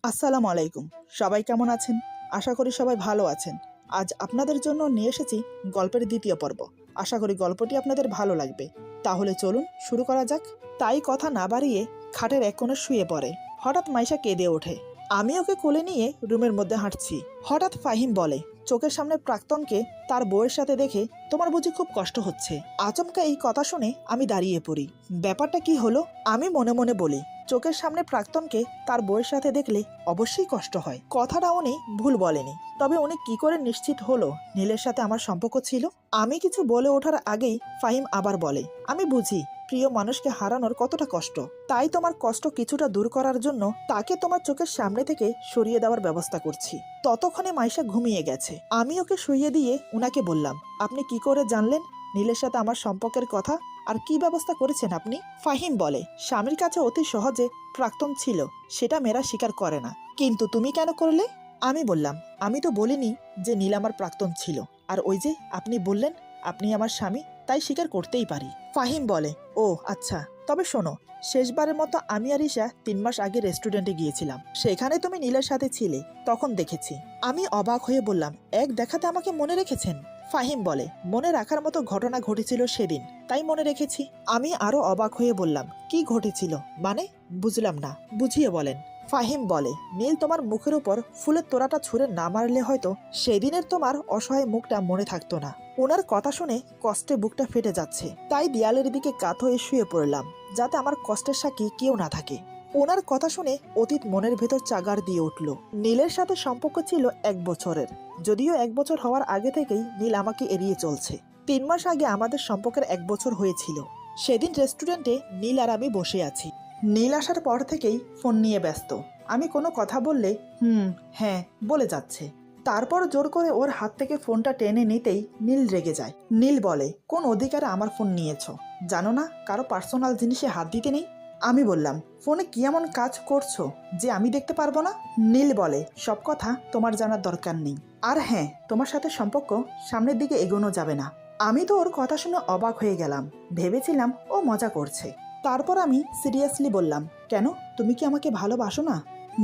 আসসালামু আলাইকুম। সবাই কেমন আছেন? আশা করি সবাই ভালো আছেন। আজ আপনাদের জন্য নিয়ে এসেছি গল্পের দ্বিতীয় পর্ব। আশা করি গল্পটি আপনাদের ভালো লাগবে। তাহলে চলুন শুরু করা যাক। তাই কথা না বাড়িয়ে খাটের এক কোণে শুয়ে পড়ে। হঠাৎ মাইশা কেঁদে ওঠে। আমি ওকে কোলে নিয়ে রুমের মধ্যে হাঁটছি। হঠাৎ ফাহিম বলে, চোখের সামনে প্রাক্তনকে তার বউয়ের সাথে দেখে তোমার বুঝি খুব কষ্ট হচ্ছে। আচমকা এই কথা শুনে আমি দাঁড়িয়ে পড়ি। ব্যাপারটা কি হলো? আমি মনে মনে বলি, চোখের সামনে প্রাক্তনকে তার বউয়ের সাথে দেখলে অবশ্যই কষ্ট হয়। কথাটা উনি ভুল বলেনি, তবে উনি কি করে নিশ্চিত হলো নীলের সাথে আমার সম্পর্ক ছিল? আমি কিছু বলে ওঠার আগেই ফাহিম আবার বলে, আমি বুঝি প্রিয় মানুষকে হারানোর কতটা কষ্ট। তাই তোমার কষ্ট কিছুটা দূর করার জন্য তাকে তোমার চোখের সামনে থেকে সরিয়ে দেওয়ার ব্যবস্থা করছি। ততক্ষণে মাইশা ঘুমিয়ে গেছে। আমি ওকে শুইয়ে দিয়ে উনাকে বললাম, আপনি কি করে জানলেন নীলের সাথে আমার সম্পর্কের কথা, আর কি ব্যবস্থা করেছেন আপনি? ফাহিম বলে, স্বামীর কাছে অতি সহজে প্রাক্তন ছিল, সেটা মেয়েরা স্বীকার করে না। কিন্তু তুমি কেন করলে? আমি বললাম, আমি তো বলিনি যে নীল আমার প্রাক্তন ছিল। আর ওই যে আপনি বললেন আপনি আমার স্বামী, তাই স্বীকার করতেই পারি। ফাহিম বলে, ও আচ্ছা, তবে শোনো, শেষবারের মতো আমি আর ঈশা 3 মাস আগে রেস্টুরেন্টে গিয়েছিলাম। সেখানে তুমি নীলের সাথে ছিলে, তখন দেখেছি। আমি অবাক হয়ে বললাম, এক দেখাতে আমাকে মনে রেখেছেন? ফাহিম বলে, মনে রাখার মতো ঘটনা ঘটেছিল সেদিন, তাই মনে রেখেছি। আমি আরো অবাক হয়ে বললাম, কি ঘটেছিল মানে? বুঝলাম না, বুঝিয়ে বলেন। ফাহিম বলে, নীল তোমার মুখের উপর ফুলের তোড়াটা ছুঁড়ে না মারলে হয়তো সেদিনের তোমার অসহায় মুখটা মনে থাকতো না। ওনার কথা শুনে কষ্টে বুকটা ফেটে যাচ্ছে, তাই দেয়ালের দিকে কাত হয়ে শুয়ে পড়লাম, যাতে আমার কষ্টের সাক্ষী কেউ না থাকে। ওনার কথা শুনে অতীত মনের ভেতর চাগার দিয়ে উঠল। নীলের সাথে সম্পর্ক ছিল 1 বছরের, যদিও 1 বছর হওয়ার আগে থেকেই নীল আমাকে এড়িয়ে চলছে। 3 মাস আগে আমাদের সম্পর্কের 1 বছর হয়েছিল। সেদিন রেস্টুরেন্টে নীল আর আমি বসে আছি। নীল আসার পর থেকেই ফোন নিয়ে ব্যস্ত। আমি কোনো কথা বললে হ্যাঁ বলে যাচ্ছে। তারপর জোর করে ওর হাত থেকে ফোনটা টেনে নিতেই নীল রেগে যায়। নীল বলে, কোন অধিকারে আমার ফোন নিয়েছো? জানো না কারো পার্সোনাল জিনিসে হাত দিতে নেই? আমি বললাম, ফোনে কি এমন কাজ করছো যে আমি দেখতে পারবো না? নীল বলে, সব কথা তোমার জানার দরকার নেই। আর হ্যাঁ, তোমার সাথে সম্পর্ক সামনের দিকে এগোনো যাবে না। আমি তো ওর কথা শুনে অবাক হয়ে গেলাম। ভেবেছিলাম ও মজা করছে। তারপর আমি সিরিয়াসলি বললাম, কেন, তুমি কি আমাকে ভালোবাসো না?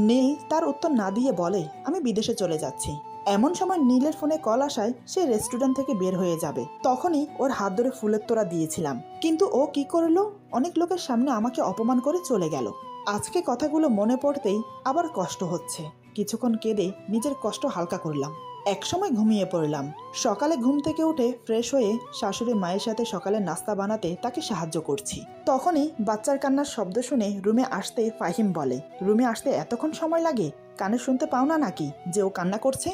নীল তার উত্তর না দিয়ে বলে, আমি বিদেশে চলে যাচ্ছি। এমন সময় নীলের ফোনে কল আসায় সে রেস্টুরেন্ট থেকে বের হয়ে যাবে। তখনই ওর হাত ধরে ফুলের তোড়া দিয়েছিলাম, কিন্তু ও কি করলো, অনেক লোকের সামনে আমাকে অপমান করে চলে গেল। আজকে কথাগুলো মনে পড়তেই আবার কষ্ট হচ্ছে। কিছুক্ষণ কেঁদে নিজের কষ্ট হালকা করলাম। একসময় ঘুমিয়ে পড়লাম। সকালে ঘুম থেকে উঠে ফ্রেশ হয়ে শাশুড়ি মায়ের সাথে সকালে নাস্তা বানাতে তাকে সাহায্য করছি। তখনই বাচ্চার কান্নার শব্দ শুনে রুমে আসতে ফাহিম বলে, রুমে আসতে এতক্ষণ সময় লাগে? কানে শুনতে পাও না নাকি যে ও কান্না করছে?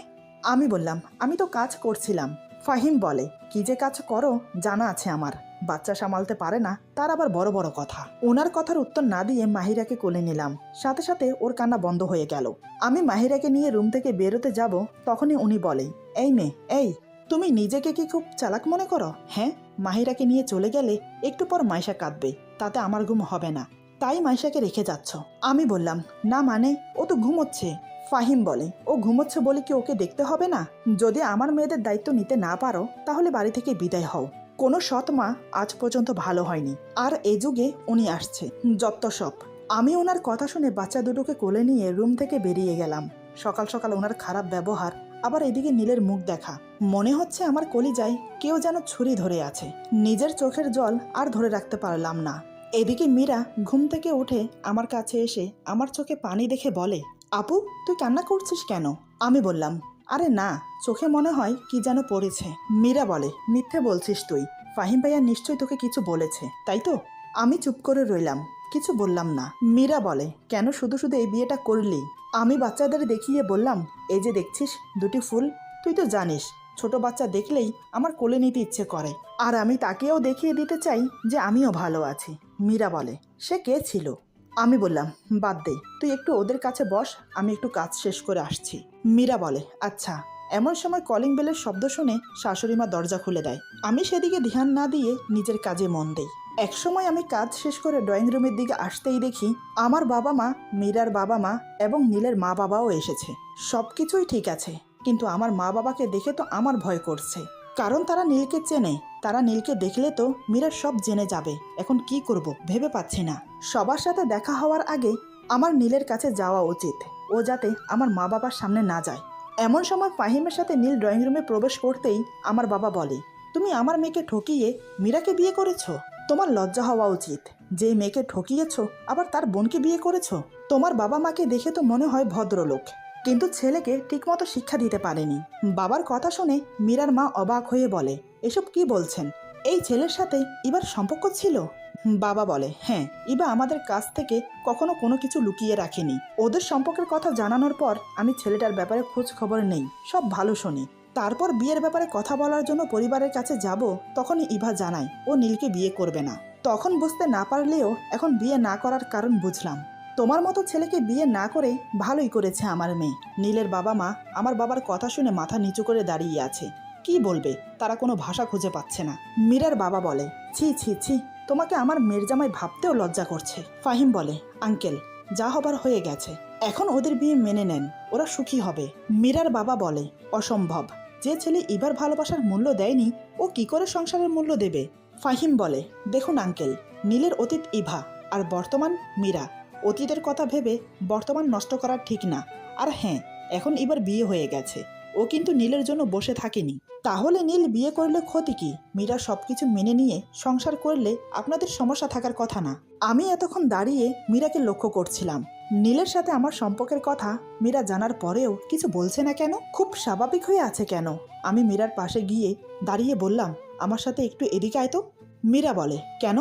আমি বললাম, আমি তো কাজ করছিলাম। ফাহিম বলে, কি যে কাজ করো জানা আছে আমার। বাচ্চা সামালতে পারে না, তার আবার বড় বড় কথা। ওনার কথার উত্তর না দিয়ে মাহিরাকে কোলে নিলাম। সাথে সাথে ওর কান্না বন্ধ হয়ে গেল। আমি মাহিরাকে নিয়ে রুম থেকে বেরোতে যাব, তখনই উনি বলে, এই মেয়ে, এই তুমি নিজেকে কি খুব চালাক মনে করো? হ্যাঁ, মাহিরাকে নিয়ে চলে গেলে একটু পর মাইশা কাঁদবে, তাতে আমার ঘুম হবে না, তাই মাইশাকে রেখে যাচ্ছ। আমি বললাম, না মানে, ও তো ঘুমোচ্ছে। ফাহিম বলে, ও ঘুমোচ্ছে বলে কি ওকে দেখতে হবে না? যদি আমার মেয়েদের দায়িত্ব নিতে না পারো, তাহলে বাড়ি থেকে বিদায় হও। কোনো সৎ মা আজ পর্যন্ত ভালো হয়নি, আর এ যুগে উনি আসছে, যত সব। আমি ওনার কথা শুনে বাচ্চা দুটোকে কোলে নিয়ে রুম থেকে বেরিয়ে গেলাম। সকাল সকাল ওনার খারাপ ব্যবহার, আবার এদিকে নীলের মুখ দেখা, মনে হচ্ছে আমার কলিজায় কেউ যেন ছুরি ধরে আছে। নিজের চোখের জল আর ধরে রাখতে পারলাম না। এদিকে মীরা ঘুম থেকে উঠে আমার কাছে এসে আমার চোখে পানি দেখে বলে, আপু, তুই কান্না করছিস কেন? আমি বললাম, আরে না, চোখে মনে হয় কি যেন পড়েছে। মীরা বলে, মিথ্যে বলছিস তুই, ফাহিম ভাইয়া নিশ্চয়ই তোকে কিছু বলেছে, তাই তো? আমি চুপ করে রইলাম, কিছু বললাম না। মীরা বলে, কেন শুধু শুধু এই বিয়েটা করলি? আমি বাচ্চাদের দেখিয়ে বললাম, এই যে দেখছিস 2টি ফুল, তুই তো জানিস ছোট বাচ্চা দেখলেই আমার কোলে নিতে ইচ্ছে করে, আর আমি তাকেও দেখিয়ে দিতে চাই যে আমিও ভালো আছি। মীরা বলে, সে কে ছিল? আমি বললাম, বাদ দে, তুই একটু ওদের কাছে বস, আমি একটু কাজ শেষ করে আসছি। মীরা বলে, আচ্ছা। এমন সময় কলিং বেলের শব্দ শুনে শাশুড়িমা দরজা খুলে দেয়। আমি সেদিকে ধ্যান না দিয়ে নিজের কাজে মন দেই। একসময় আমি কাজ শেষ করে ড্রয়িং রুমের দিকে আসতেই দেখি আমার বাবা মা, মীরার বাবা মা এবং নীলের মা বাবাও এসেছে। সবকিছুই ঠিক আছে, কিন্তু আমার মা বাবাকে দেখে তো আমার ভয় করছে, কারণ তারা নীলকে চেনে। তারা নীলকে দেখলে তো মীরা সব জেনে যাবে। এখন কি করব ভেবে পাচ্ছি না। সবার সাথে দেখা হওয়ার আগে আমার নীলের কাছে যাওয়া উচিত। ও যাতে আমার মা বাবার সামনে না যায়। এমন সময় ফাহিমের সাথে নীল ড্রয়িং রুমে প্রবেশ করতেই আমার বাবা বলে, তুমি আমার মেয়েকে ঠকিয়ে মীরাকে বিয়ে করেছো? তোমার লজ্জা হওয়া উচিত। যে মেয়েকে ঠকিয়েছো আবার তার বোনকে বিয়ে করেছো। তোমার বাবা মাকে দেখে তো মনে হয় ভদ্রলোক, কিন্তু ছেলেকে ঠিকমতো শিক্ষা দিতে পারেনি। বাবার কথা শুনে মীরার মা অবাক হয়ে বলে, এসব কি বলছেন? এই ছেলের সাথে ইবার সম্পর্ক ছিল? বাবা বলে, হ্যাঁ, ইবা আমাদের কাছ থেকে কখনো কোনো কিছু লুকিয়ে রাখেনি। ওদের সম্পর্কের কথা জানানোর পর আমি ছেলেটার ব্যাপারে খোঁজ খবর নেই, সব ভালো শুনি। তারপর বিয়ের ব্যাপারে কথা বলার জন্য পরিবারের কাছে যাব, তখনই ইভা জানায় ও নীলকে বিয়ে করবে না। তখন বুঝতে না পারলেও এখন বিয়ে না করার কারণ বুঝলাম। তোমার মতো ছেলেকে বিয়ে না করে ভালোই করেছে আমার মেয়ে। নীলের বাবা মা আমার বাবার কথা শুনে মাথা নিচু করে দাঁড়িয়ে আছে। কি বলবে, তারা কোনো ভাষা খুঁজে পাচ্ছে না। মীরার বাবা বলে, ছি ছি ছি, তোমাকে আমার মেয়ের জামাই ভাবতেও লজ্জা করছে। ফাহিম বলে, আঙ্কেল, যা হবার হয়ে গেছে, এখন ওদের বিয়ে মেনে নেন, ওরা সুখী হবে। মীরার বাবা বলে, অসম্ভব। যে ছেলে ইবার ভালোবাসার মূল্য দেয়নি, ও কি করে সংসারের মূল্য দেবে? ফাহিম বলে, দেখুন আঙ্কেল, নীলের অতীত ইভা আর বর্তমান মীরা। অতীতের কথা ভেবে বর্তমান নষ্ট করা ঠিক না। আর হ্যাঁ, এখন এবার বিয়ে হয়ে গেছে, ও কিন্তু নীলের জন্য বসে থাকেনি। তাহলে নীল বিয়ে করলে ক্ষতি কি? মীরা সবকিছু মেনে নিয়ে সংসার করলে আপনাদের সমস্যা থাকার কথা না। আমি এতক্ষণ দাঁড়িয়ে মীরাকে লক্ষ্য করছিলাম। নীলের সাথে আমার সম্পর্কের কথা মীরা জানার পরেও কিছু বলছে না কেন? খুব স্বাভাবিক হয়ে আছে কেন? আমি মীরার পাশে গিয়ে দাঁড়িয়ে বললাম, আমার সাথে একটু এদিকে আয় তো। মীরা বলে, কেন?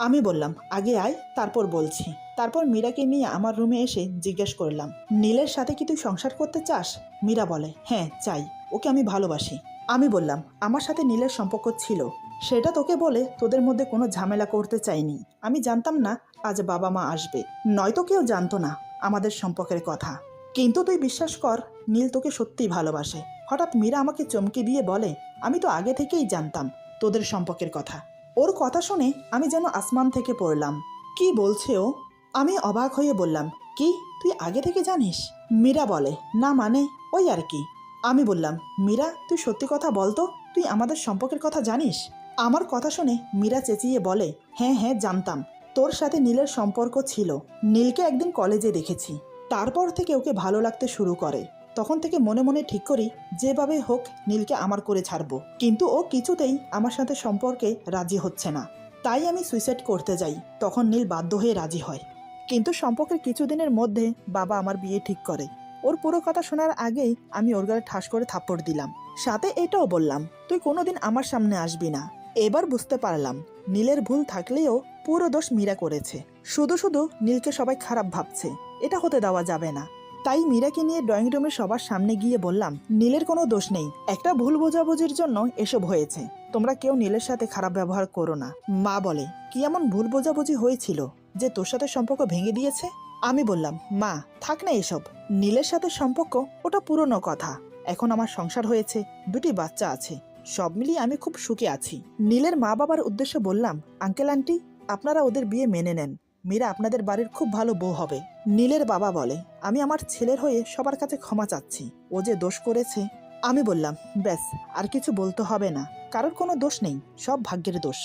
আমি বললাম, আগে আয়, তারপর বলছি। তারপর মীরাকে নিয়ে আমার রুমে এসে জিজ্ঞেস করলাম, নীলের সাথে কি তুই সংসার করতে চাস? মীরা বলে, হ্যাঁ চাই, ওকে আমি ভালোবাসি। আমি বললাম, আমার সাথে নীলের সম্পর্ক ছিল, সেটা তোকে বলে তোদের মধ্যে কোনো ঝামেলা করতে চাইনি। আমি জানতাম না আজ বাবা মা আসবে, নয়তো কেউ জানতো না আমাদের সম্পর্কের কথা। কিন্তু তুই বিশ্বাস কর, নীল তোকে সত্যিই ভালোবাসে। হঠাৎ মীরা আমাকে চমকে দিয়ে বলে, আমি তো আগে থেকেই জানতাম তোদের সম্পর্কের কথা। ওর কথা শুনে আমি যেন আসমান থেকে পড়লাম। কি বলছে ও? আমি অবাক হয়ে বললাম, কি, তুই আগে থেকে জানিস? মীরা বলে, না মানে ওই আর কি। আমি বললাম, মীরা, তুই সত্যি কথা বলতো, তুই আমাদের সম্পর্কের কথা জানিস? আমার কথা শুনে মীরা চেঁচিয়ে বলে, হ্যাঁ হ্যাঁ জানতাম, তোর সাথে নীলের সম্পর্ক ছিল। নীলকে একদিন কলেজে দেখেছি, তারপর থেকে ওকে ভালো লাগতে শুরু করে। তখন থেকে মনে মনে ঠিক করি, যেভাবে হোক নীলকে আমার করে ছাড়বো। কিন্তু ও কিছুতেই আমার সাথে সম্পর্কে রাজি হচ্ছে না। তাই আমি সুইসাইড করতে যাই, তখন নীল বাধ্য হয়ে রাজি হয়। কিন্তু সম্পর্কের কিছুদিনের মধ্যে বাবা আমার বিয়ে ঠিক করে। ওর পুরো কথা শোনার আগেই আমি ওর গায়ে ঠাস করে থাপ্পড় দিলাম, সাথে এটাও বললাম, তুই কোনোদিন আমার সামনে আসবি না। এবার বুঝতে পারলাম নীলের ভুল থাকলেও পুরো দোষ মীরা করেছে। শুধু শুধু নীলকে সবাই খারাপ ভাবছে, এটা হতে দেওয়া যাবে না। তাই মীরাকে নিয়ে ড্রয়িং রুমের সবার সামনে গিয়ে বললাম, নীলের কোনো দোষ নেই, একটা ভুল বোঝাবুঝির জন্য এসব হয়েছে। তোমরা কেউ নীলের সাথে খারাপ ব্যবহার করো না। মা বলে, কি এমন ভুল বোঝাবুঝি হয়েছিল যে তোর সাথে সম্পর্ক ভেঙে দিয়েছে? আমি বললাম, মা থাক না এসব, নীলের সাথে সম্পর্ক ওটা পুরনো কথা। এখন আমার সংসার হয়েছে, দুটি বাচ্চা আছে, সব মিলিয়ে আমি খুব সুখে আছি। নীলের মা বাবার উদ্দেশ্যে বললাম, আঙ্কেল আন্টি, আপনারা ওদের বিয়ে মেনে নেন, মীরা আপনাদের বাড়ির খুব ভালো বউ হবে। নীলের বাবা বলে, আমি আমার ছেলের হয়ে সবার কাছে ক্ষমা চাচ্ছি, ও যে দোষ করেছে। আমি বললাম, ব্যাস, আর কিছু বলতে হবে না, কারোর কোনো দোষ নেই, সব ভাগ্যের দোষ।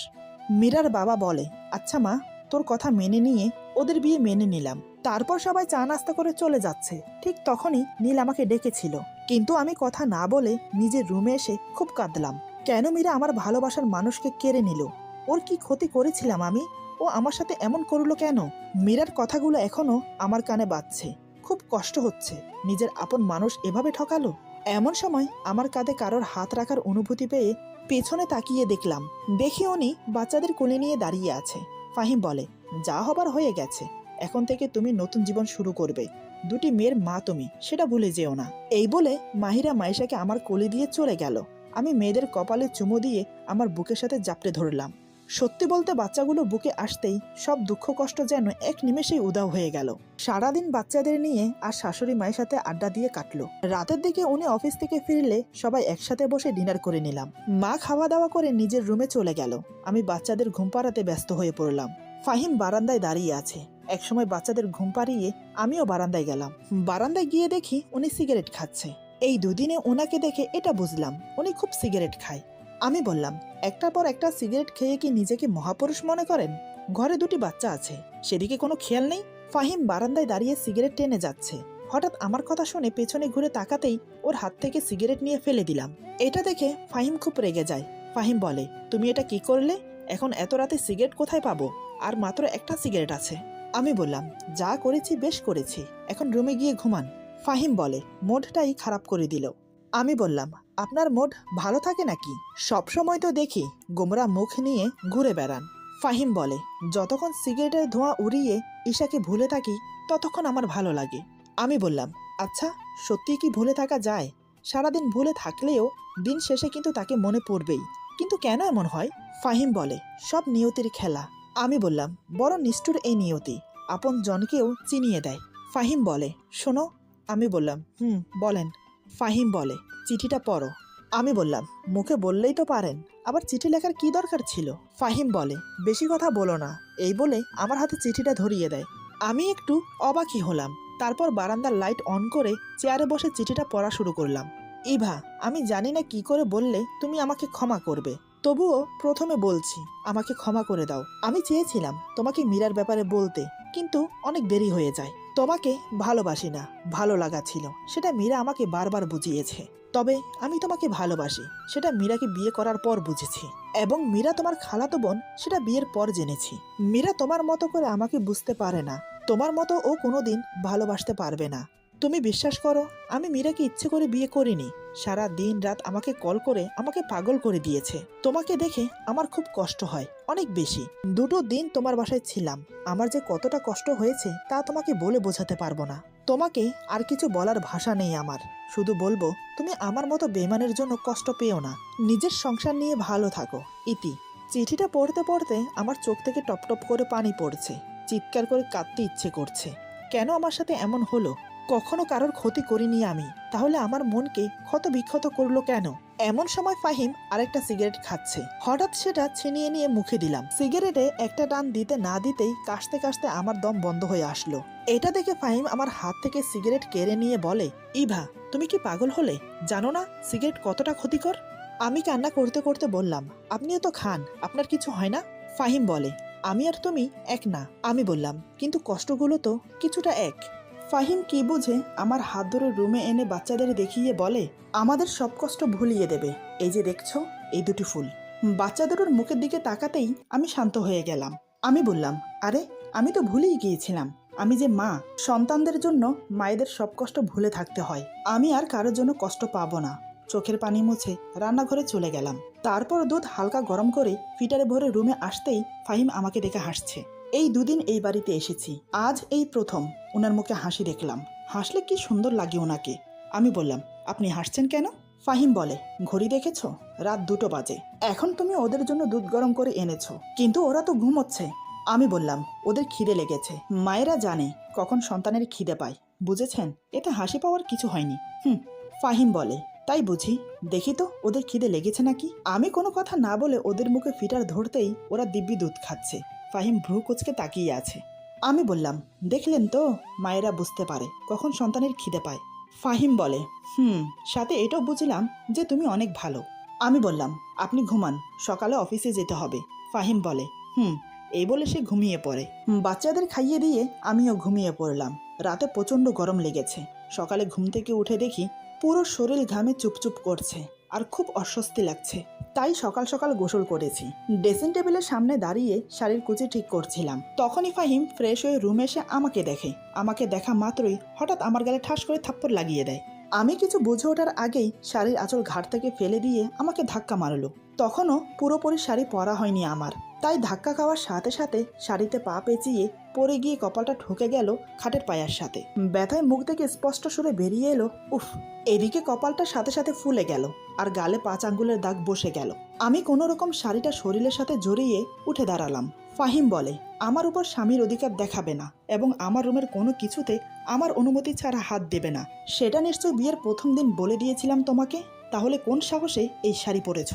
মীরার বাবা বলে, আচ্ছা মা, তোর কথা মেনে নিয়ে ওদের বিয়ে মেনে নিলাম। তারপর সবাই চা নাস্তা করে চলে যাচ্ছে, ঠিক তখনই নীল আমাকে ডেকেছিল, কিন্তু আমি কথা না বলে নিজের রুমে এসে খুব কাঁদলাম। কেন মীরা আমার ভালোবাসার মানুষকে কেড়ে নিল? ওর কি ক্ষতি করেছিলাম আমি? ও আমার সাথে এমন করলো কেন? মীরার কথাগুলো এখনো আমার কানে বাজছে। খুব কষ্ট হচ্ছে, নিজের আপন মানুষ এভাবে ঠকালো। এমন সময় আমার কাঁধে কারোর হাত রাখার অনুভূতি পেয়ে পেছনে তাকিয়ে দেখলাম, দেখি উনি বাচ্চাদের কোলে নিয়ে দাঁড়িয়ে আছে। ফাহিম বলে, যা হবার হয়ে গেছে, এখন থেকে তুমি নতুন জীবন শুরু করবে, দুটি মেয়ের মা তুমি, সেটা ভুলে যেও না। এই বলে মাহিরা মাইশাকে আমার কোলে দিয়ে চলে গেল। আমি মেয়েদের কপালে চুমো দিয়ে আমার বুকের সাথে জাপটে ধরলাম। সত্যি বলতে বাচ্চাগুলো বুকে আসতেই সব দুঃখ কষ্ট যেন এক নিমেষেই উধাও হয়ে গেল। সারাদিন বাচ্চাদের নিয়ে আর শাশুড়ি মায়ের সাথে আড্ডা দিয়ে কাটলো। রাতের দিকে উনি অফিস থেকে ফিরলে সবাই একসাথে বসে ডিনার করে নিলাম। মা খাওয়া দাওয়া করে নিজের রুমে চলে গেল। আমি বাচ্চাদের ঘুম পাড়াতে ব্যস্ত হয়ে পড়লাম। ফাহিম বারান্দায় দাঁড়িয়ে আছে। একসময় বাচ্চাদের ঘুম পাড়িয়ে আমিও বারান্দায় গেলাম। বারান্দায় গিয়ে দেখি উনি সিগারেট খাচ্ছে। এই দুদিনে ওনাকে দেখে এটা বুঝলাম উনি খুব সিগারেট খায়। আমি বললাম, একটার পর একটা সিগারেট খেয়ে কি নিজেকে মহাপুরুষ মনে করেন? ঘরে দুটি বাচ্চা আছে, সেদিকে কোনো খেয়াল নেই। ফাহিম বারান্দায় দাঁড়িয়ে সিগারেট টেনে যাচ্ছে। হঠাৎ আমার কথা শুনে পেছনে ঘুরে তাকাতেই ওর হাত থেকে সিগারেট নিয়ে ফেলে দিলাম। এটা দেখে ফাহিম খুব রেগে যায়। ফাহিম বলে, তুমি এটা কি করলে? এখন এত রাতে সিগারেট কোথায় পাবো? আর মাত্র একটা সিগারেট আছে। আমি বললাম, যা করেছি বেশ করেছি, এখন রুমে গিয়ে ঘুমান। ফাহিম বলে, মুডটাই খারাপ করে দিল। আমি বললাম, আপনার মুড ভালো থাকে নাকি? সবসময় তো দেখি গোমরা মুখ নিয়ে ঘুরে বেড়ান। ফাহিম বলে, যতক্ষণ সিগারেটের ধোঁয়া উড়িয়ে ঈশাকে ভুলে থাকি ততক্ষণ আমার ভালো লাগে। আমি বললাম, আচ্ছা সত্যি কি ভুলে থাকা যায়? সারাদিন ভুলে থাকলেও দিন শেষে কিন্তু তাকে মনে পড়বেই, কিন্তু কেন এমন হয়? ফাহিম বলে, সব নিয়তির খেলা। আমি বললাম, বড় নিষ্ঠুর এই নিয়তি, আপন জনকেও চিনিয়ে দেয়। ফাহিম বলে, শোনো। আমি বললাম, বলেন। ফাহিম বলে, চিঠিটা পড়ো। আমি বললাম, মুখে বললেই তো পারেন, আবার চিঠি লেখার কি দরকার ছিল? ফাহিম বলে, বেশি কথা বলো না, এই বলে আমার হাতে চিঠিটা ধরিয়ে দেয়। আমি একটু অবাকই হলাম। তারপর বারান্দার লাইট অন করে চেয়ারে বসে চিঠিটা পড়া শুরু করলাম। ইভা, আমি জানি না কি করে বললে তুমি আমাকে ক্ষমা করবে, তবুও প্রথমে বলছি, আমাকে ক্ষমা করে দাও। আমি চেয়েছিলাম তোমাকে মীরার ব্যাপারে বলতে, কিন্তু অনেক দেরি হয়ে যায়। তোমাকে ভালোবাসি না, ভালো লাগা ছিল, সেটা মীরা আমাকে বারবার বুঝিয়েছে। তবে আমি তোমাকে ভালোবাসি, সেটা মীরাকে বিয়ে করার পর বুঝেছি, এবং মীরা তোমার খালাতো বোন সেটা বিয়ের পর জেনেছি। মীরা তোমার মতো করে আমাকে বুঝতে পারে না, তোমার মতো ও কোনোদিন ভালোবাসতে পারবে না। তুমি বিশ্বাস করো, আমি মীরাকে ইচ্ছে করে বিয়ে করিনি। সারা দিন রাত আমাকে কল করে আমাকে পাগল করে দিয়েছে। তোমাকে দেখে আমার খুব কষ্ট হয়, অনেক বেশি। 2 দিন তোমার বাসায় ছিলাম, আমার যে কতটা কষ্ট হয়েছে তা তোমাকে বলে বোঝাতে পারবো না। তোমাকে আর কিছু বলার ভাষা নেই আমার, শুধু বলবো তুমি আমার মতো বেমানের জন্য কষ্ট পেও না, নিজের সংসার নিয়ে ভালো থাকো। ইতি। চিঠিটা পড়তে পড়তে আমার চোখ থেকে টপ টপ করে পানি পড়ছে, চিৎকার করে কাঁদতে ইচ্ছে করছে। কেন আমার সাথে এমন হলো? কখনো কারোর ক্ষতি করিনি আমি, তাহলে আমার মনকে ক্ষত বিক্ষত করলো কেন? এমন সময় ফাহিম আরেকটা সিগারেট খাচ্ছে, হঠাৎ সেটা ছিনিয়ে নিয়ে মুখে দিলাম। সিগারেটে একটা টান দিতে না দিতেই কাশতে কাশতে আমার দম বন্ধ হয়ে আসলো। এটা দেখে ফাহিম আমার হাত থেকে সিগারেট কেড়ে নিয়ে বলে, ইভা, তুমি কি পাগল হলে? জানো না সিগারেট কতটা ক্ষতিকর? আমি কান্না করতে করতে বললাম, আপনিও তো খান, আপনার কিছু হয় না? ফাহিম বলে, আমি আর তুমি এক না। আমি বললাম, কিন্তু কষ্টগুলো তো কিছুটা এক। ফাহিম কি বুঝে আমার হাত ধরে রুমে এনে বাচ্চাদের দেখিয়ে বলে, আমাদের সব কষ্ট ভুলিয়ে দেবে, এই যে দেখছো এই 2টি ফুল। বাচ্চাদের মুখের দিকে তাকাতেই আমি শান্ত হয়ে গেলাম। আমি বললাম, আরে আমি তো ভুলেই গিয়েছিলাম, আমি যে মা, সন্তানদের জন্য মায়েদের সব কষ্ট ভুলে থাকতে হয়। আমি আর কারোর জন্য কষ্ট পাবো না। চোখের পানি মুছে রান্নাঘরে চলে গেলাম। তারপর দুধ হালকা গরম করে ফিটারে ভরে রুমে আসতেই ফাহিম আমাকে দেখে হাসছে। এই 2 দিন এই বাড়িতে এসেছি, আজ এই প্রথম ওনার মুখে হাসি দেখলাম। হাসলে কি সুন্দর লাগে ওনাকে। আমি বললাম, আপনি হাসছেন কেন? ফাহিম বলে, ঘড়ি দেখেছো, রাত 2টো বাজে। এখন তুমি ওদের জন্য দুধ গরম করে এনেছো, কিন্তু ওরা তো ঘুমোচ্ছে। আমি বললাম, ওদের খিদে লেগেছে, মায়েরা জানে কখন সন্তানের খিদে পায়, বুঝেছেন? এতে হাসি পাওয়ার কিছু হয়নি। ফাহিম বলে, তাই বুঝি, দেখি তো ওদের খিদে লেগেছে নাকি। আমি কোনো কথা না বলে ওদের মুখে ফিটার ধরতেই ওরা দিব্যি দুধ খাচ্ছে। ফাহিম ভ্রু কুচকে তাকিয়ে আছে। আমি বললাম, দেখলেন তো, মায়েরা বুঝতে পারে কখন সন্তানের খিদে পায়। ফাহিম বলে, সাথে এটাও বুঝলাম যে তুমি অনেক ভালো। আমি বললাম, আপনি ঘুমান, সকালে অফিসে যেতে হবে। ফাহিম বলে, এই বলে সে ঘুমিয়ে পড়ে। বাচ্চাদের খাইয়ে দিয়ে আমিও ঘুমিয়ে পড়লাম। রাতে প্রচণ্ড গরম লেগেছে। সকালে ঘুম থেকে উঠে দেখি পুরো শরীর ঘামে চুপচুপ করছে আর খুব অস্বস্তি লাগছে। তাই সকাল সকাল গোসল করেছি। ড্রেসিং টেবিলের সামনে দাঁড়িয়ে শাড়ির কুচি ঠিক করছিলাম। তখনই ফাহিম ফ্রেশ হয়ে রুমে এসে আমাকে দেখে। আমাকে দেখা মাত্রই হঠাৎ আমার গালে ঠাস করে থাপ্পড় লাগিয়ে দেয়। আমি কিছু বুঝে ওঠার আগেই শাড়ির আঁচল ঘাট থেকে ফেলে দিয়ে আমাকে ধাক্কা মারলো। তখনও পুরোপুরি শাড়ি পরা হয়নি আমার, তাই ধাক্কা খাওয়ার সাথে সাথে শাড়িতে পা পেঁচিয়ে পড়ে গিয়ে কপালটা ঠুকে গেল খাটের পায়ার সাথে। ব্যথায় মুখ থেকে স্পষ্ট সুরে বেরিয়ে এলো, উফ। এদিকে কপালটার সাথে সাথে ফুলে গেল আর গালে 5 আঙ্গুলের দাগ বসে গেল। আমি কোনো রকম শাড়িটা শরীরের সাথে জড়িয়ে উঠে দাঁড়ালাম। ফাহিম বলে, আমার উপর স্বামীর অধিকার দেখাবে না এবং আমার রুমের কোনো কিছুতে আমার অনুমতি ছাড়া হাত দেবে না। সেটা নিশ্চয় বিয়ের প্রথম দিন বলে দিয়েছিলাম তোমাকে, তাহলে কোন সাহসে এই শাড়ি পরেছ?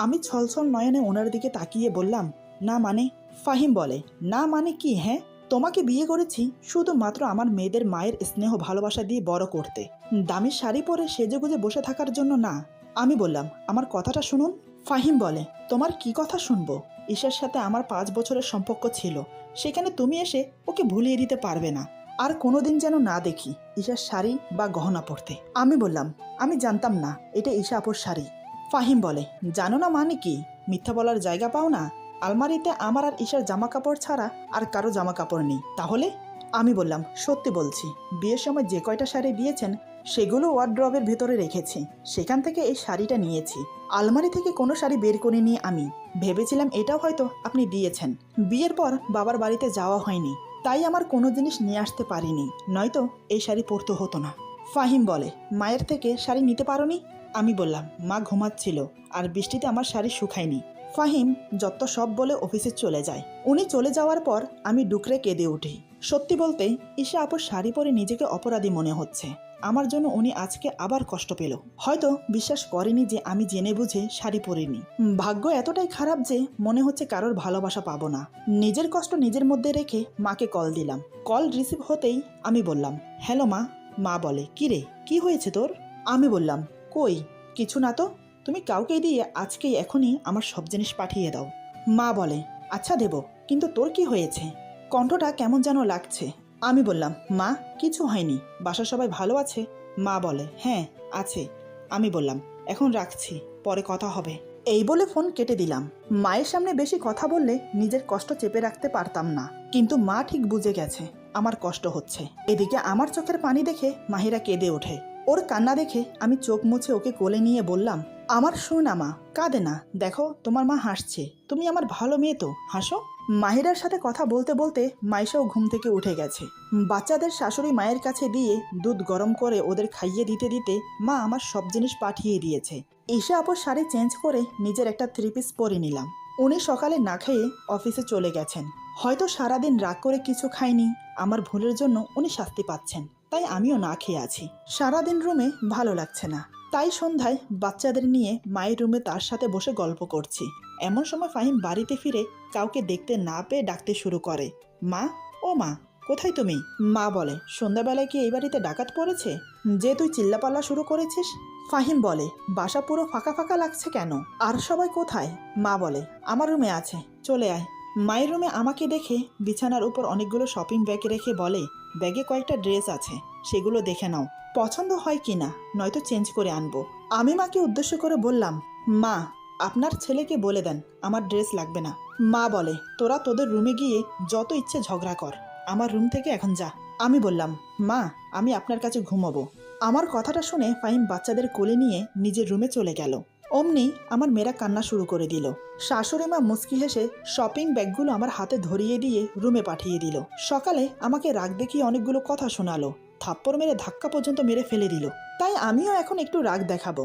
আমি ছলছল নয়নে ওনার দিকে তাকিয়ে বললাম, না মানে? ফাহিম বলে, না মানে কি? হ্যাঁ, তোমাকে বিয়ে করেছি শুধুমাত্র আমার মেয়েদের মায়ের স্নেহ ভালোবাসা দিয়ে বড় করতে, দামি শাড়ি পরে সেজেগুজে বসে থাকার জন্য না। আমি বললাম, আমার কথাটা শুনুন। ফাহিম বলে, তোমার কি কথা শুনবো? ঈশার সাথে আমার 5 বছরের সম্পর্ক ছিল, সেখানে তুমি এসে ওকে ভুলিয়ে দিতে পারবে না। আর কোনোদিন যেন না দেখি ঈশার শাড়ি বা গহনা পরতে। আমি বললাম, আমি জানতাম না এটা ঈশা আপুর শাড়ি। ফাহিম বলে, জানো না মানে কি? মিথ্যা বলার জায়গা পাও না? আলমারিতে আমার আর ঈশার জামা কাপড় ছাড়া আর কারো জামা কাপড় নেই। তাহলে? আমি বললাম, সত্যি বলছি, বিয়ের সময় যে কয়টা শাড়ি দিয়েছেন সেগুলো ওয়ার্ড্রবের ভেতরে রেখেছি, সেখান থেকে এই শাড়িটা নিয়েছি। আলমারি থেকে কোনো শাড়ি বের করে নিয়ে আমি ভেবেছিলাম এটাও হয়তো আপনি দিয়েছেন। বিয়ের পর বাবার বাড়িতে যাওয়া হয়নি, তাই আমার কোনো জিনিস নিয়ে আসতে পারিনি, নয়তো এই শাড়ি পরতে হতো না। ফাহিম বলে, মায়ের থেকে শাড়ি নিতে পারোনি? আমি বললাম, মা ঘুমাচ্ছিল আর বৃষ্টিতে আমার শাড়ি শুকায়নি। ফাহিম যত সব বলে অফিসে চলে যায়। উনি চলে যাওয়ার পর আমি ডুকরে কেঁদে উঠি। সত্যি বলতে ঈশা আপুর শাড়ি পরে নিজেকে অপরাধী মনে হচ্ছে। আমার জন্য উনি আজকে আবার কষ্ট পেল। হয়তো বিশ্বাস করেনি যে আমি জেনে বুঝে শাড়ি পরিনি। ভাগ্য এতটাই খারাপ যে মনে হচ্ছে কারোর ভালোবাসা পাবো না। নিজের কষ্ট নিজের মধ্যে রেখে মাকে কল দিলাম। কল রিসিভ হতেই আমি বললাম, হ্যালো মা। মা বলে, কি রে, কি হয়েছে তোর? আমি বললাম, কই কিছু না তো, তুমি কাউকে দিয়ে আজকেই এখনই আমার সব জিনিস পাঠিয়ে দাও। মা বলে, আচ্ছা দেব, কিন্তু তোর কি হয়েছে? কণ্ঠটা কেমন যেন লাগছে। আমি বললাম, মা কিছু হয়নি, বাসার সবাই ভালো আছে? মা বলে, হ্যাঁ আছে। আমি বললাম, এখন রাখছি, পরে কথা হবে। এই বলে ফোন কেটে দিলাম। মায়ের সামনে বেশি কথা বললে নিজের কষ্ট চেপে রাখতে পারতাম না, কিন্তু মা ঠিক বুঝে গেছে আমার কষ্ট হচ্ছে। এদিকে আমার চোখের পানি দেখে মাহিরা কেঁদে ওঠে। ওর কান্না দেখে আমি চোখ মুছে ওকে কোলে নিয়ে বললাম, আমার শোনা মা, কাঁদে না, দেখো তোমার মা হাসছে, তুমি আমার ভালো মেয়ে তো, হাসো। মাহিরার সাথে কথা বলতে বলতে মাইশাও ঘুম থেকে উঠে গেছে। বাচ্চাদের শাশুড়ি মায়ের কাছে দিয়ে দুধ গরম করে ওদের খাইয়ে দিতে দিতে মা আমার সব জিনিস পাঠিয়ে দিয়েছে। ঈশা আপুর শাড়ি চেঞ্জ করে নিজের একটা 3 পিস পরে নিলাম। উনি সকালে না খেয়ে অফিসে চলে গেছেন। হয়তো সারাদিন রাগ করে কিছু খাইনি, আমার ভুলের জন্য উনি শাস্তি পাচ্ছেন, তাই আমিও না খেয়ে আছি। সারাদিন রুমে ভালো লাগছে না, তাই সন্ধ্যায় বাচ্চাদের নিয়ে মায়ের রুমে তার সাথে বসে গল্প করছি। এমন সময় ফাহিম বাড়িতে ফিরে কাউকে দেখতে না পেয়ে ডাকতে শুরু করে, মা, ও মা, কোথায় তুমি? মা বলে, সন্ধ্যাবেলায় কি এই বাড়িতে ডাকাত পড়েছে যে তুই চিল্লাপাল্লা শুরু করেছিস? ফাহিম বলে, বাসা পুরো ফাঁকা ফাঁকা লাগছে কেন? আর সবাই কোথায়? মা বলে, আমার রুমে আছে, চলে আয়। মায়ের রুমে আমাকে দেখে বিছানার উপর অনেকগুলো শপিং ব্যাগ রেখে বলে, ব্যাগে কয়েকটা ড্রেস আছে, সেগুলো দেখে নাও, পছন্দ হয় কিনা, নয়তো চেঞ্জ করে আনবো। আমি মাকে উদ্দেশ্য করে বললাম, মা, আপনার ছেলেকে বলে দেন আমার ড্রেস লাগবে না। মা বলে, তোরা তোদের রুমে গিয়ে যত ইচ্ছে ঝগড়া কর, আমার রুম থেকে এখন যা। আমি বললাম, মা, আমি আপনার কাছে ঘুমাবো। আমার কথাটা শুনে ফাহিম বাচ্চাদের কোলে নিয়ে নিজের রুমে চলে গেল। অমনি আমার মেয়েরা কান্না শুরু করে দিল। শাশুড়ি মা মুচকি হেসে শপিং ব্যাগগুলো আমার হাতে ধরিয়ে দিয়ে রুমে পাঠিয়ে দিল। সকালে আমাকে রাগ দেখিয়ে অনেকগুলো কথা শোনালো, থাপ্পড় মেরে ধাক্কা পর্যন্ত মেরে ফেলে দিল। তাই আমিও এখন একটু রাগ দেখাবো।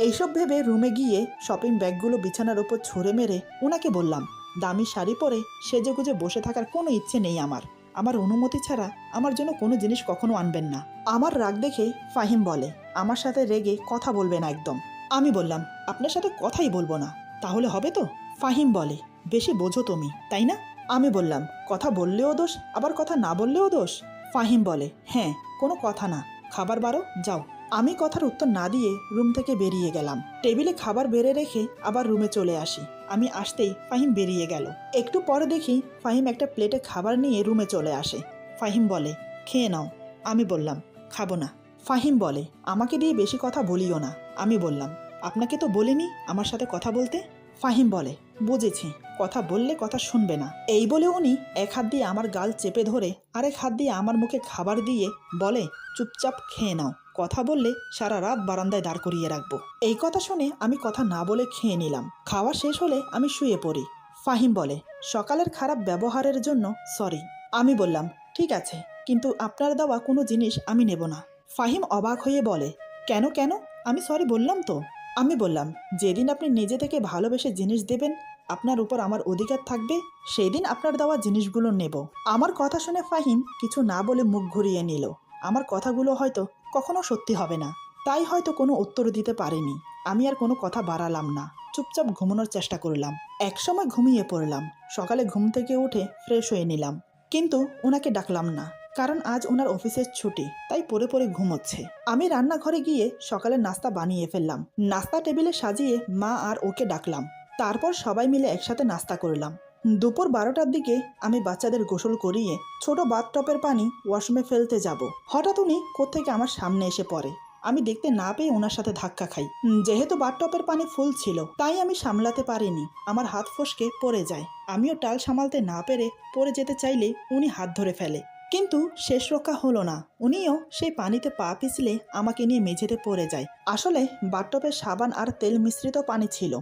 এইসব ভেবে রুমে গিয়ে শপিং ব্যাগগুলো বিছানার উপর ছুঁড়ে মেরে ওনাকে বললাম, দামি শাড়ি পরে সেজেগুজে বসে থাকার কোনো ইচ্ছে নেই আমার। আমার অনুমতি ছাড়া আমার জন্য কোনো জিনিস কখনো আনবেন না। আমার রাগ দেখে ফাহিম বলে, আমার সাথে রেগে কথা বলবে না একদম। আমি বললাম, আপনার সাথে কথাই বলবো না, তাহলে হবে তো? ফাহিম বলে, বেশি বোঝো তুমি, তাই না? আমি বললাম, কথা বললেও দোষ, আবার কথা না বললেও দোষ? ফাহিম বলে, হ্যাঁ, কোনো কথা না, খাবার বারো, যাও। আমি কথার উত্তর না দিয়ে রুম থেকে বেরিয়ে গেলাম। টেবিলে খাবার বেড়ে রেখে আবার রুমে চলে আসি। আমি আসতেই ফাহিম বেরিয়ে গেল। একটু পরে দেখি ফাহিম একটা প্লেটে খাবার নিয়ে রুমে চলে আসে। ফাহিম বলে, খেয়ে নাও। আমি বললাম, খাবো না। ফাহিম বলে, আমাকে দিয়ে বেশি কথা বলিও না। আমি বললাম, আপনাকে তো বলিনি আমার সাথে কথা বলতে। ফাহিম বলে, বুঝেছি, কথা বললে কথা শুনবে না। এই বলে উনি এক হাত দিয়ে আমার গাল চেপে ধরে আরেক হাত দিয়ে আমার মুখে খাবার দিয়ে বলে, চুপচাপ খেয়ে নাও, কথা বললে সারা রাত বারান্দায় দাঁড় করিয়ে রাখবো। এই কথা শুনে আমি কথা না বলে খেয়ে নিলাম। খাওয়া শেষ হলে আমি শুয়ে পড়ি। ফাহিম বলে, সকালের খারাপ ব্যবহারের জন্য সরি। আমি বললাম, ঠিক আছে, কিন্তু আপনার দেওয়া কোনো জিনিস আমি নেব না। ফাহিম অবাক হয়ে বলে, কেন কেন? আমি সরি বললাম তো। আমি বললাম, যেদিন আপনি নিজে থেকে ভালোবেসে জিনিস দেবেন, আপনার উপর আমার অধিকার থাকবে, সেই দিন আপনার দেওয়া জিনিসগুলো নেব। আমার কথা শুনে ফাহিম কিছু না বলে মুখ ঘুরিয়ে নিল। আমার কথাগুলো হয়তো কখনো সত্যি হবে না, তাই হয়তো কোনো উত্তর দিতে পারিনি। আমি আর কোনো কথা বাড়ালাম না, চুপচাপ ঘুমানোর চেষ্টা করলাম। একসময় ঘুমিয়ে পড়লাম। সকালে ঘুম থেকে উঠে ফ্রেশ হয়ে নিলাম, কিন্তু ওনাকে ডাকলাম না, কারণ আজ ওনার অফিসের ছুটি, তাই পড়ে পড়ে ঘুমোচ্ছে। আমি রান্নাঘরে গিয়ে সকালের নাস্তা বানিয়ে ফেললাম। নাস্তা টেবিলে সাজিয়ে মা আর ওকে ডাকলাম। তারপর সবাই মিলে একসাথে নাস্তা করলাম। দুপুর 12টার দিকে আমি বাচ্চাদের গোসল করিয়ে ছোট বাথটবের পানি ওয়াশরুমে ফেলতে যাব। হঠাৎ উনি কোত্থেকে আমার সামনে এসে পড়ে। আমি দেখতে না পেয়ে ওনার সাথে ধাক্কা খাই। যেহেতু বাথটবের পানি ফুল ছিল তাই আমি সামলাতে পারিনি, আমার হাত ফসকে পড়ে যায়। আমিও টাল সামালতে না পেরে পড়ে যেতে চাইলে উনি হাত ধরে ফেলে, কিন্তু শেষ রক্ষা হলো না। উনিও সেই পানিতে পা পিছলে আমাকে নিয়ে মেঝেতে পড়ে যায়। আসলে বাথটবে সাবান আর তেল মিশ্রিত পানি ছিল,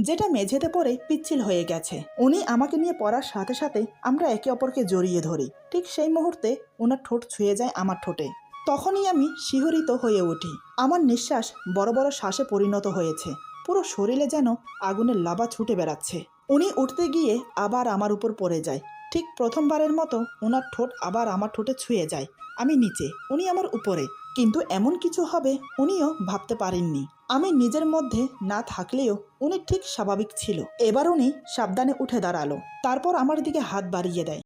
যেটা মেঝেতে পড়ে পিচ্ছিল হয়ে গেছে। উনি আমাকে নিয়ে পড়ার সাথে সাথে আমরা একে অপরকে জড়িয়ে ধরি। ঠিক সেই মুহূর্তে ওনার ঠোঁট ছুঁয়ে যায় আমার ঠোঁটে। তখনই আমি শিহরিত হয়ে উঠি। আমার নিঃশ্বাস বড় বড় শ্বাসে পরিণত হয়েছে। পুরো শরীরে যেন আগুনের লাভা ছুটে বেড়াচ্ছে। উনি উঠতে গিয়ে আবার আমার উপর পড়ে যায়। ঠিক প্রথমবারের মতো ওনার ঠোঁট আবার আমার ঠোঁটে ছুঁয়ে যায়। আমি নিচে, উনি আমার উপরে, কিন্তু এমন কিছু হবে উনিও ভাবতে পারেননি। আমি নিজের মধ্যে না থাকলেও উনি ঠিক স্বাভাবিক ছিল। এবার উনি সাবধানে উঠে দাঁড়ালো, তারপর আমার দিকে হাত বাড়িয়ে দেয়।